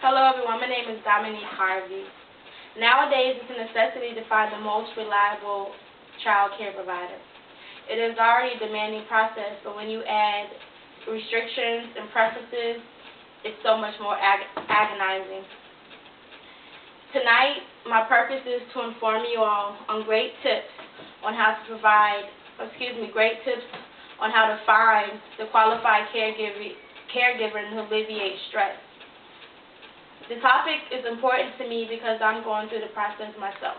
Hello everyone, my name is Dominique Harvey. Nowadays, it's a necessity to find the most reliable child care provider. It is already a demanding process, but when you add restrictions and preferences, it's so much more agonizing. Tonight, my purpose is to inform you all on great tips on how to great tips on how to find the qualified caregiver and alleviate stress. The topic is important to me because I'm going through the process myself.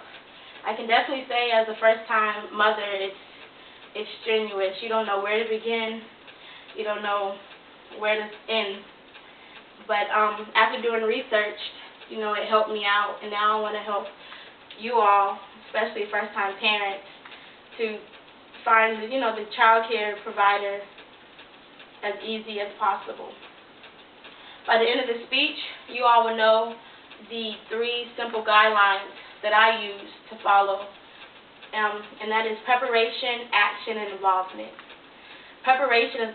I can definitely say as a first-time mother, it's strenuous. You don't know where to begin. You don't know where to end. But after doing research, it helped me out, and now I want to help you all, especially first-time parents, to find the child care provider as easy as possible. By the end of the speech, you all will know the 3 simple guidelines that I use to follow, and that is preparation, action, and involvement. Preparation is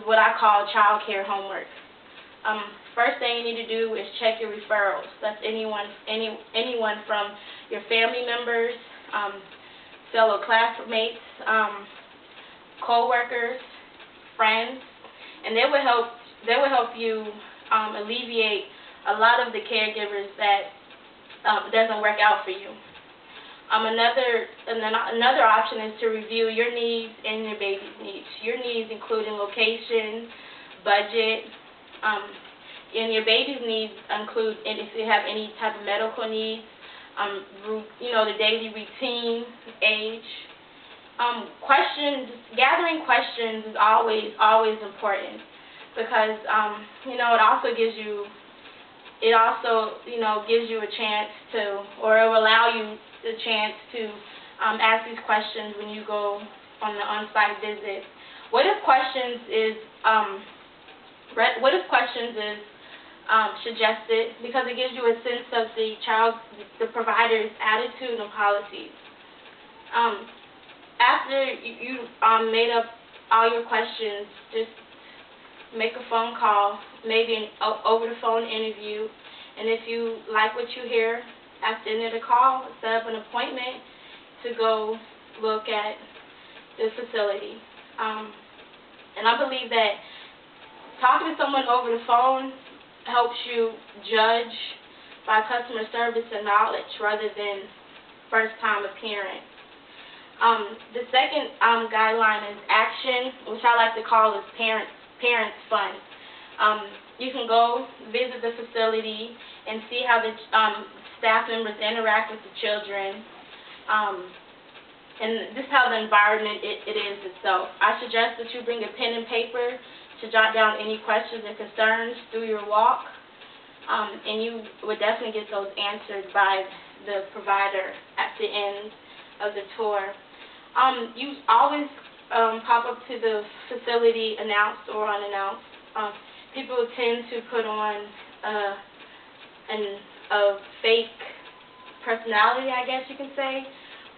what I call child care homework. First thing you need to do is check your referrals. That's anyone from your family members, fellow classmates, co-workers, friends, and they will help you alleviate a lot of the caregivers that doesn't work out for you. Another option is to review your needs and your baby's needs. Your needs including location, budget, and your baby's needs include if you have any type of medical needs, the daily routine, age. Gathering questions is always important because it also gives you a chance to, or it will allow you the chance to ask these questions when you go on the on-site visit. What if questions is suggested because it gives you a sense of the provider's attitude and policies. After you made up all your questions, just make a phone call, maybe an over-the-phone interview, and if you like what you hear at the end of the call, set up an appointment to go look at the facility. And I believe that talking to someone over the phone helps you judge by customer service and knowledge rather than first-time appearance. The second guideline is action, which I like to call is parents fun. You can go visit the facility and see how the staff members interact with the children, and this is how the environment it is itself. I suggest that you bring a pen and paper to jot down any questions and concerns through your walk, and you would definitely get those answered by the provider at the end of the tour. You always pop up to the facility announced or unannounced. People tend to put on a fake personality, I guess you can say,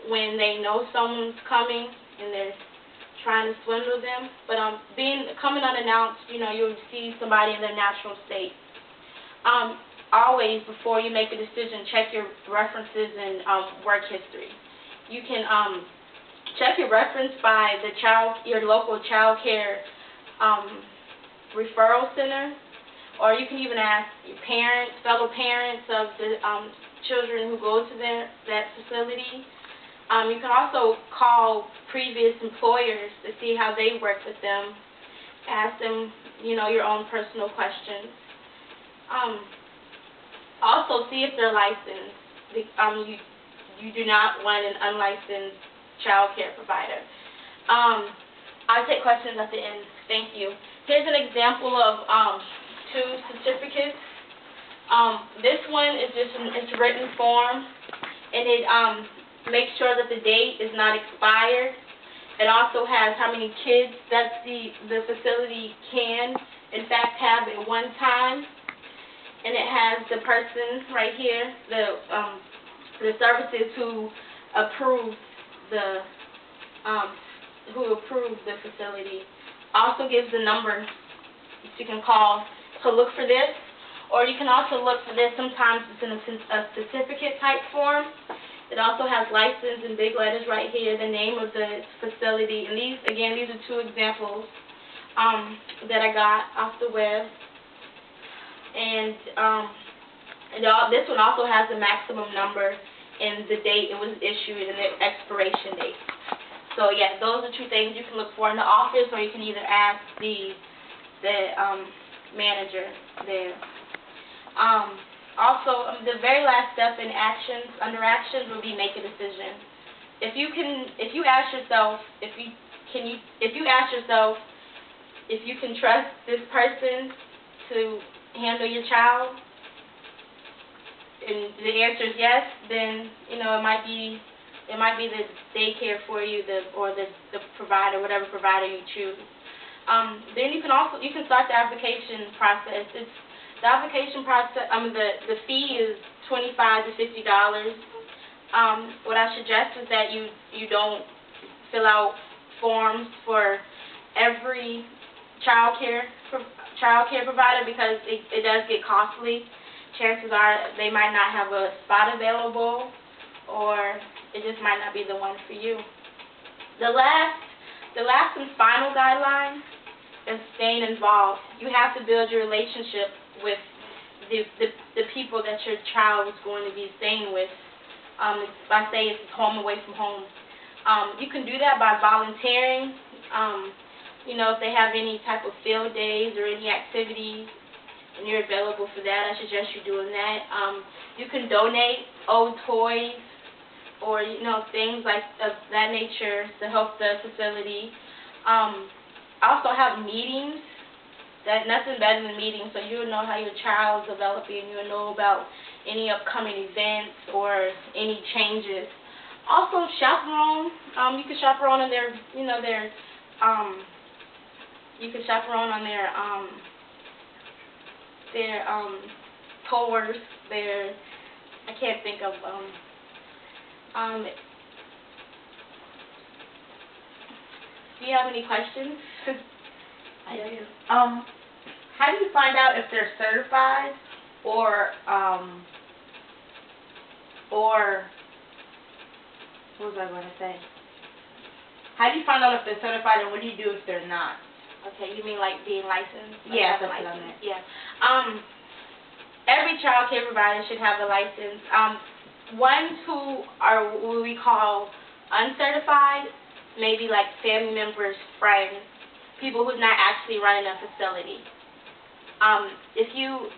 when they know someone's coming and they're trying to swindle them. But coming unannounced, you'll see somebody in their natural state. Always, before you make a decision, check your references and work history. You can check your reference by your local child care referral center, or you can even ask your fellow parents of the children who go to that facility. You can also call previous employers to see how they work with them. Ask them, your own personal questions. Also, see if they're licensed. You do not want an unlicensed child care provider. I'll take questions at the end. Thank you. Here's an example of 2 certificates. This one is just in its written form, and it makes sure that the date is not expired. It also has how many kids that the facility can, in fact, have at one time. And it has the person right here, the services who approved the facility. Also gives the number that you can call to look for this, Or you can also look for this. Sometimes it's in a certificate type form. It also has license in big letters right here, the name of the facility. And these are 2 examples that I got off the web. And this one also has the maximum number and the date it was issued and the expiration date. So yeah, those are 2 things you can look for in the office, or you can either ask the manager there. Also, the very last step in under actions would be make a decision. If you ask yourself if you can trust this person to handle your child, and the answer is yes, then it might be the daycare for you, or the provider, whatever provider you choose. Then you can start the application process. The application process. The fee is $25 to $50. What I suggest is that you don't fill out forms for every child care provider, because it does get costly. Chances are they might not have a spot available, or it just might not be the one for you. The last and final guideline is staying involved. You have to build your relationship with the people that your child is going to be staying with. I say it's home away from home. You can do that by volunteering. If they have any type of field days or any activities, and you're available for that, I suggest you doing that. You can donate old toys or things like of that nature to help the facility. Also have meetings. Nothing better than meetings, so you'll know how your child's developing. You'll know about any upcoming events or any changes. Also chaperone. You can chaperone on their tours. I can't think of do you have any questions? I do. How do you find out if they're certified or what was I going to say? How do you find out if they're certified, and what do you do if they're not? Okay, you mean like being licensed? Yeah, that's what I meant. Yeah. Every child care provider should have a license. Ones who are what we call uncertified, maybe like family members, friends, people who's not actually running a facility. If you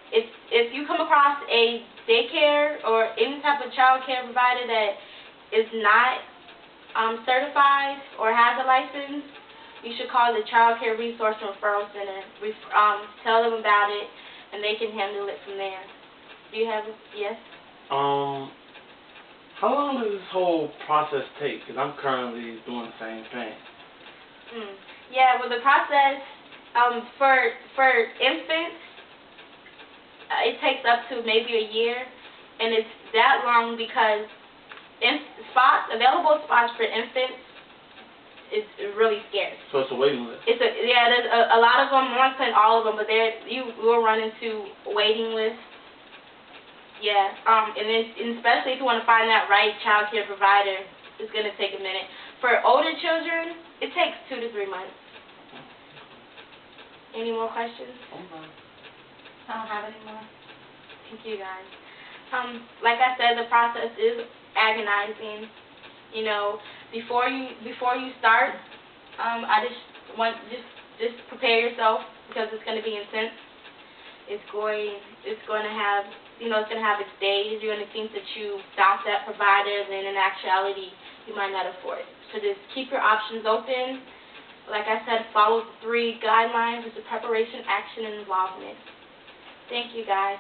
come across a daycare or any type of child care provider that is not certified or has a license, you should call the Child Care Resource and Referral Center. Tell them about it, and they can handle it from there. Do you have a yes? How long does this whole process take? Because I'm currently doing the same thing. Yeah, well, the process for infants, it takes up to maybe a year, and it's that long because available spots for infants is really scarce. So it's a waiting list. There's a lot of them. I'm not saying all of them, but you will run into waiting lists. Yeah, and especially if you want to find that right child care provider, it's going to take a minute. For older children, it takes 2 to 3 months. Any more questions? I don't have any more. Thank you, guys. Like I said, the process is agonizing. Before you start, I just want just prepare yourself, because it's going to be intense. It's going to have its days. You're going to think that you bounce that provider, and in actuality, you might not afford it. So just keep your options open. Like I said, follow the 3 guidelines, which is preparation, action, and involvement. Thank you, guys.